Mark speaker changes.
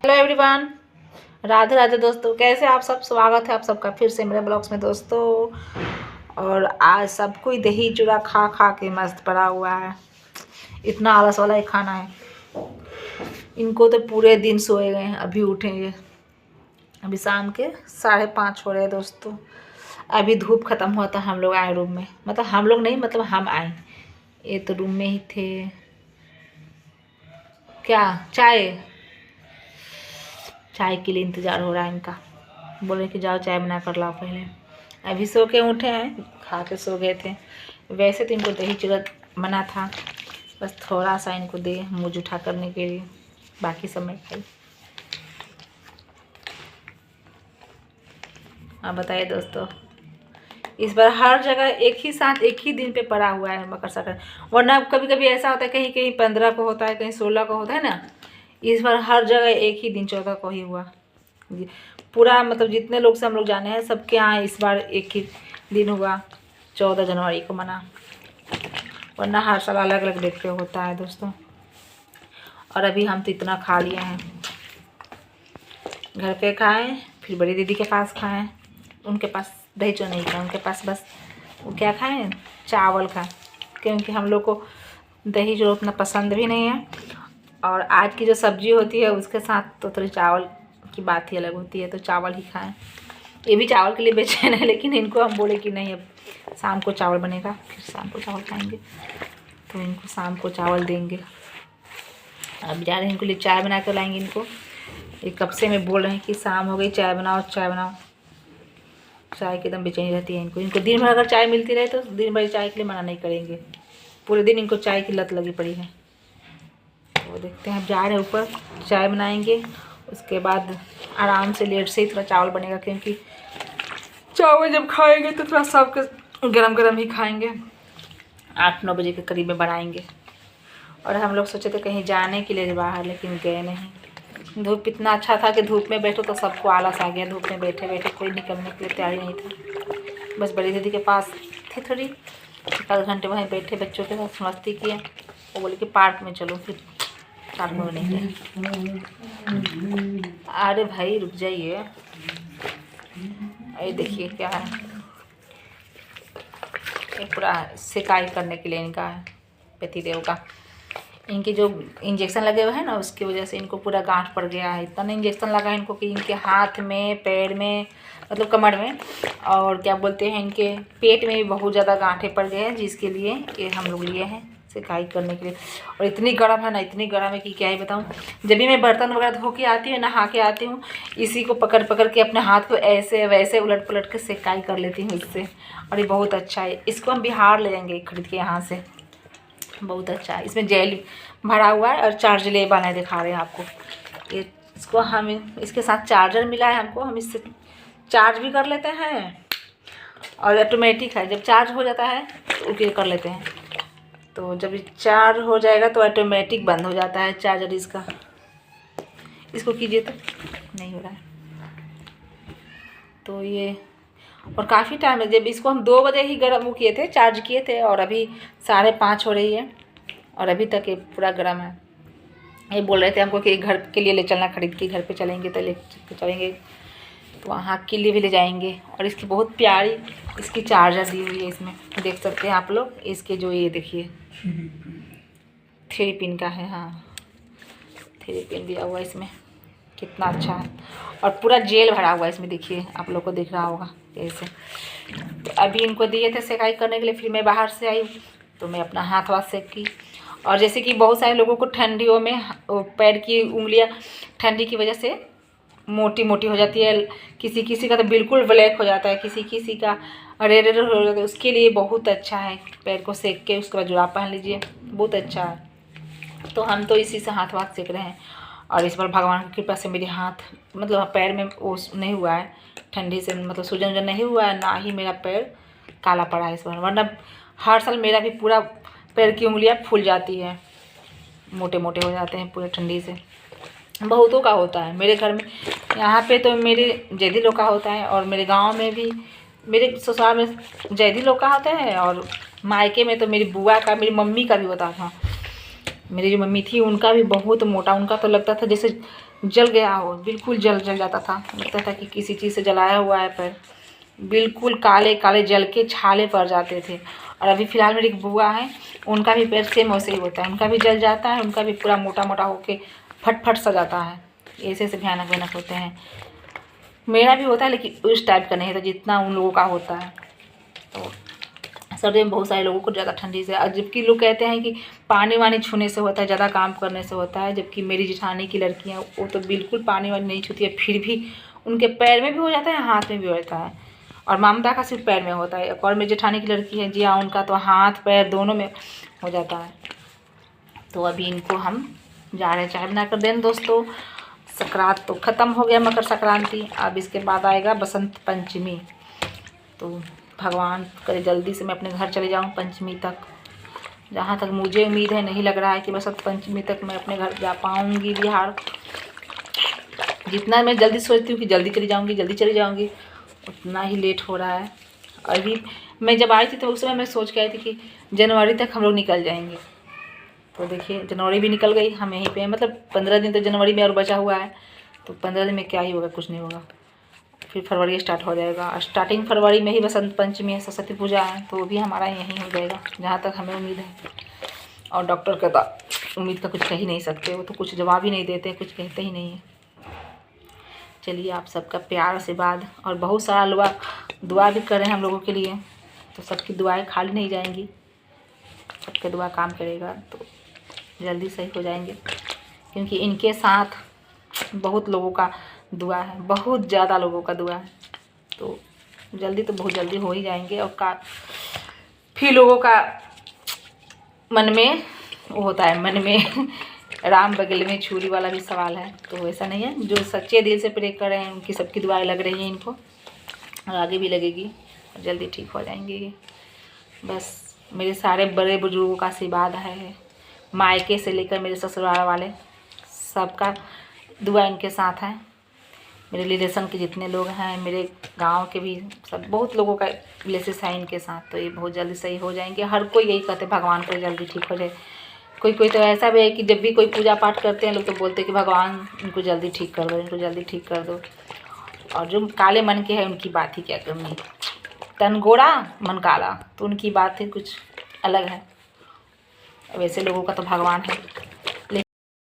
Speaker 1: Hello everyone, Radhe Radhe दोस्तों। कैसे आप सब? स्वागत है आप सबका फिर से मेरे ब्लॉग्स में दोस्तों। और आज सब कोई दही चूड़ा खा खा के मस्त पड़ा हुआ है। इतना आलस वाला ही खाना है। इनको तो पूरे दिन सोए गए हैं, अभी उठेंगे। अभी शाम के 5:30 हो रहे हैं दोस्तों। अभी धूप खत्म हुआ था, हम लोग आए रूम में। मतलब हम लोग नहीं, मतलब हम आए। ये तो रूम में ही थे। क्या चाय के लिए इंतज़ार हो रहा है इनका। बोले कि जाओ चाय बना कर लाओ पहले। अभी सो के उठे हैं, खा के सो गए थे। वैसे तो इनको दही चूड़ा बना था, बस थोड़ा सा इनको दे मुँह जूठा करने के लिए, बाकी सब मैं खाई। आप बताइए दोस्तों, इस बार हर जगह एक ही साथ एक ही दिन पे पड़ा हुआ है मकर संक्रांति। वरना कभी कभी ऐसा होता है कहीं कहीं 15 को होता है, कहीं 16 को होता है ना। इस बार हर जगह एक ही दिन 14 को ही हुआ। पूरा मतलब जितने लोग से हम लोग जाने हैं सबके यहाँ इस बार एक ही दिन हुआ, 14 जनवरी को मना। वरना हर साल अलग अलग डेट पे होता है दोस्तों। और अभी हम तो इतना खा लिए हैं। घर पे खाएं, फिर बड़ी दीदी के पास खाएं। उनके पास दही चूड़ा नहीं खाएं, उनके पास बस वो क्या खाएं, चावल खाएं। क्योंकि हम लोग को दही चूड़ा उतना पसंद भी नहीं है। और आज की जो सब्जी होती है उसके साथ तो थोड़ी चावल की बात ही अलग होती है, तो चावल ही खाएं। ये भी चावल के लिए बेचैन है, लेकिन इनको हम बोले कि नहीं, अब शाम को चावल बनेगा, फिर शाम को चावल खाएंगे। तो इनको शाम को चावल देंगे। अब जा रहे हैं, इनको लिए चाय बना कर लाएंगे इनको। ये कब से मैं बोल रहे हैं कि शाम हो गई, चाय बनाओ चाय बनाओ। चाय की एकदम बेचैनी रहती है इनको। दिन भर अगर चाय मिलती रहे तो दिन भर चाय के लिए मना नहीं करेंगे। पूरे दिन इनको चाय की लत लगी पड़ी है। तो देखते हैं, अब जा रहे हैं ऊपर, चाय बनाएंगे। उसके बाद आराम से लेट से ही थोड़ा चावल बनेगा, क्योंकि चावल जब खाएंगे तो थोड़ा सबके गरम गरम ही खाएंगे। 8-9 बजे के करीब में बनाएंगे। और हम लोग सोचे थे कहीं जाने के लिए बाहर, लेकिन गए नहीं। धूप इतना अच्छा था कि धूप में बैठो तो सबको आलस आ गया। धूप में बैठे बैठे कोई निकलने के लिए तैयार नहीं था। बस बड़ी दीदी के पास थी, थोड़ी 1 घंटे वहीं बैठे, बच्चों के साथ मस्ती किए। वो बोले कि पार्क में चलो, फिर पार्क में नहीं गए। अरे भाई रुक जाइए, ये देखिए क्या है। ये पूरा सिकाई करने के लिए इनका है, पतिदेव का। इनके जो इंजेक्शन लगे हुए हैं ना, उसकी वजह से इनको पूरा गांठ पड़ गया है। इतना इंजेक्शन लगा है इनको कि इनके हाथ में, पैर में, मतलब कमर में, और क्या बोलते हैं, इनके पेट में भी बहुत ज़्यादा गांठे पड़ गए हैं, जिसके लिए ये हम लोग लिए हैं सिकाई करने के लिए। और इतनी गर्म है ना, इतनी गर्म है कि क्या ही बताऊँ। जब भी मैं बर्तन वगैरह धो के आती हूँ, नहा के आती हूँ, इसी को पकड़ पकड़ के अपने हाथ को ऐसे वैसे उलट पलट के सिकाई कर लेती हूँ इससे। और ये बहुत अच्छा है। इसको हम बिहार ले जाएंगे खरीद के यहाँ से। बहुत अच्छा है। इसमें जेल भरा हुआ है और चार्जेबल है, दिखा रहे हैं आपको। ये इसको हम इसके साथ चार्जर मिला है हमको, हम इससे चार्ज भी कर लेते हैं। और ऑटोमेटिक है, जब चार्ज हो जाता है तो ओके कर लेते हैं। तो जब चार्ज हो जाएगा तो ऑटोमेटिक बंद हो जाता है चार्जर इसका। इसको कीजिए तो नहीं हो रहा है। तो ये, और काफ़ी टाइम है। जब इसको हम 2 बजे ही गर्म वो किए थे, चार्ज किए थे, और अभी 5:30 हो रही है और अभी तक ये पूरा गर्म है। ये बोल रहे थे हमको कि घर के लिए ले चलना, खरीद के घर पे चलेंगे तो ले चलेंगे, तो वहाँ के लिए भी ले जाएंगे। और इसकी बहुत प्यारी इसकी चार्जर दी हुई है, इसमें देख सकते हैं आप लोग। इसके जो ये देखिए 3 पिन का है, हाँ 3 पिन दिया हुआ है इसमें, कितना अच्छा है। और पूरा जेल भरा हुआ है इसमें, देखिए आप लोग को दिख रहा होगा ऐसे। तो अभी इनको दिए थे सेकाई करने के लिए, फिर मैं बाहर से आई तो मैं अपना हाथ वाथ सेक की। और जैसे कि बहुत सारे लोगों को ठंडियों में पैर की उंगलियां ठंडी की वजह से मोटी मोटी हो जाती है, किसी किसी का तो बिल्कुल ब्लैक हो जाता है, किसी किसी का रेड रेड हो जाता है। उसके लिए बहुत अच्छा है, पैर को सेक के उसके बाद जुराब पहन लीजिए, बहुत अच्छा है। तो हम तो इसी से हाथ वाथ सेक रहे हैं। और इस बार भगवान की कृपा से मेरे हाथ, मतलब पैर में वो नहीं हुआ है ठंडी से, मतलब सूजन वूजन नहीं हुआ है, ना ही मेरा पैर काला पड़ा है इस बार। वरना हर साल मेरा भी पूरा पैर की उंगलियां फूल जाती है, मोटे मोटे हो जाते हैं पूरे ठंडी से। बहुतों का होता है मेरे घर में। यहाँ पे तो मेरे जैदी लोग का होता है, और मेरे गांव में भी, मेरे ससुराल में जैदी लोग का होता है, और मायके में तो मेरी बुआ का, मेरी मम्मी का भी होता था। मेरी जो मम्मी थी उनका भी बहुत मोटा, उनका तो लगता था जैसे जल गया हो, बिल्कुल जल जाता था, लगता था कि किसी चीज़ से जलाया हुआ है पैर, बिल्कुल काले काले जल के छाले पड़ जाते थे। और अभी फ़िलहाल मेरी एक बुआ है, उनका भी पैर सेम वैसे ही होता है, उनका भी जल जाता है, उनका भी पूरा मोटा मोटा होके फट फट सा जाता है। ऐसे ऐसे भयानक भयानक होते हैं। मेरा भी होता है लेकिन उस टाइप का नहीं था जितना उन लोगों का होता है। तो सर्दी में बहुत सारे लोगों को ज़्यादा ठंडी से, और जबकि लोग कहते हैं कि पानी वानी छूने से होता है, ज़्यादा काम करने से होता है, जबकि मेरी जेठानी की लड़कियाँ वो तो बिल्कुल पानी वानी नहीं छूती है, फिर भी उनके पैर में भी हो जाता है, हाथ में भी होता है। और ममता का सिर्फ पैर में होता है। और मेरी जेठानी की लड़की है जी हाँ, उनका तो हाथ पैर दोनों में हो जाता है। तो अभी इनको हम जा रहे हैं चाय बना कर दें दोस्तों। संक्रांत तो ख़त्म हो गया, मकर संक्रांति, अब इसके बाद आएगा बसंत पंचमी। तो भगवान करे जल्दी से मैं अपने घर चले जाऊं पंचमी तक। जहाँ तक मुझे उम्मीद है, नहीं लग रहा है कि बसंत पंचमी तक मैं अपने घर जा पाऊंगी बिहार। जितना मैं जल्दी सोचती हूँ कि जल्दी चली जाऊंगी, उतना ही लेट हो रहा है। अभी मैं जब आई थी तो उस समय मैं सोच के आई थी कि जनवरी तक हम लोग निकल जाएंगे। तो देखिए जनवरी भी निकल गई, हम यहीं पे हैं। मतलब 15 दिन तो जनवरी में और बचा हुआ है, तो 15 दिन में क्या ही होगा, कुछ नहीं होगा। फिर फरवरी स्टार्ट हो जाएगा, स्टार्टिंग फरवरी में ही बसंत पंचमी है, सरस्वती पूजा है, तो वो भी हमारा यहीं हो जाएगा जहाँ तक हमें उम्मीद है। और डॉक्टर का तो उम्मीद का कुछ कह ही नहीं सकते, वो तो कुछ जवाब ही नहीं देते, कुछ कहते ही नहीं है। चलिए आप सबका प्यार आशीर्वाद और बहुत सारा दुआ भी कर रहे हैं हम लोगों के लिए, तो सबकी दुआएं खाली नहीं जाएंगी, सबका दुआ काम करेगा तो जल्दी सही हो जाएंगे। क्योंकि इनके साथ बहुत लोगों का दुआ है, बहुत ज़्यादा लोगों का दुआ है, तो जल्दी तो बहुत जल्दी हो ही जाएंगे। और फिर लोगों का मन में वो होता है, मन में राम बगल में छुरी वाला भी सवाल है, तो वैसा नहीं है। जो सच्चे दिल से प्रे कर रहे हैं उनकी सबकी दुआएं लग रही हैं इनको, और आगे भी लगेगी, और जल्दी ठीक हो जाएंगे ये। बस मेरे सारे बड़े बुजुर्गों का आशीर्वाद है, मायके से लेकर मेरे ससुराल वाले सबका दुआ इनके साथ है। मेरे रिलेशन के जितने लोग हैं, मेरे गांव के भी सब, बहुत लोगों का रिलेशन है इनके साथ, तो ये बहुत जल्दी सही हो जाएंगे। हर कोई यही कहते हैं भगवान को जल्दी ठीक हो जाए। कोई कोई तो ऐसा भी है कि जब भी कोई पूजा पाठ करते हैं लोग तो बोलते हैं कि भगवान इनको जल्दी ठीक कर दो, इनको जल्दी ठीक कर दो। और जो काले मन के हैं उनकी बात ही क्या करनी, तन गोरा मन काला, तो उनकी बात ही कुछ अलग है। वैसे लोगों का तो भगवान है।